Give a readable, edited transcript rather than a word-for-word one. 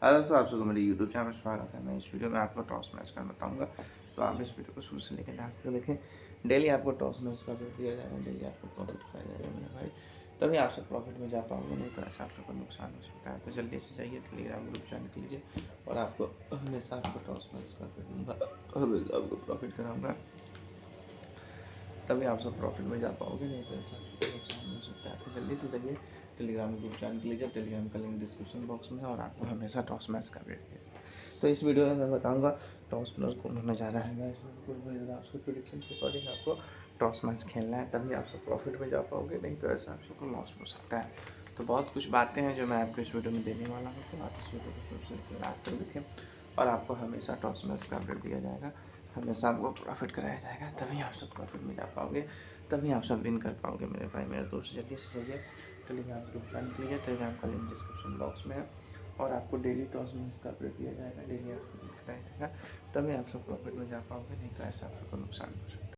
Hello दोस्तों, आप सबको मेरे यूट्यूब चैनल में स्वागत है। मैं इस वीडियो में आपको टॉस मैच का बताऊंगा, तो आप इस वीडियो को शुरू से लेकर लास्ट तक देखें। डेली आपको टॉस मैच का अपडेट दिया जाएगा, डेली आपको प्रॉफिट दिखाया जाएगा मेरे भाई, तभी आप सब प्रॉफिट में जा पाओगे, नहीं तो ऐसा आप सबको नुकसान हो सकता है। तो जल्दी से जाइए, टेलीग्राम ग्रुप ज्वाइन कीजिए और आपको हमेशा आपको टॉस मैच का अपडेट दूंगा, हमेशा आपको प्रॉफिट कराऊंगा, तभी आप सब प्रॉफिट में जा पाओगे, नहीं तो ऐसा नुकसान हो सकता है। तो जल्दी से जाइए, टेलीग्राम ग्रुप ज्वाइन कर लीजिए। टेलीग्राम का लिंक डिस्क्रिप्शन बॉक्स में है और आपको हमेशा टॉस मैच का अपडेट मिलेगा। तो इस वीडियो में मैं बताऊंगा टॉस प्लस कौन होने जा रहा है मैच में। कुल मिलाकर आपके प्रेडिक्शन के अकॉर्डिंग आपको टॉस मैच खेलना है, तभी आप सब प्रॉफिट में जा पाओगे, नहीं तो ऐसा आप सबको लॉस हो सकता है। तो बहुत कुछ बातें हैं जो मैं आपको इस वीडियो में देने वाला हूँ, तो आप इस वीडियो को शुरू से लेकर लास्ट तक देखें और आपको हमेशा टॉस मैच का अपडेट दिया जाएगा, हमेशा आपको प्रॉफिट कराया जाएगा, तभी आप सब प्रॉफिट में जा पाओगे, तभी आप सब विन कर पाओगे मेरे भाई मेरे दोस्त। जल्दी से जाइए, टेलीग्राम ग्रुप ज्वाइन कीजिए। टेलीग्राम का लिंक डिस्क्रिप्शन बॉक्स में है और आपको डेली टॉस मैच का अपडेट दिया जाएगा, डेली आपको विन कराया जाएगा, तभी आप सब प्रॉफिट में जा पाओगे, नहीं तो ऐसा आप सबको नुकसान हो सकता है।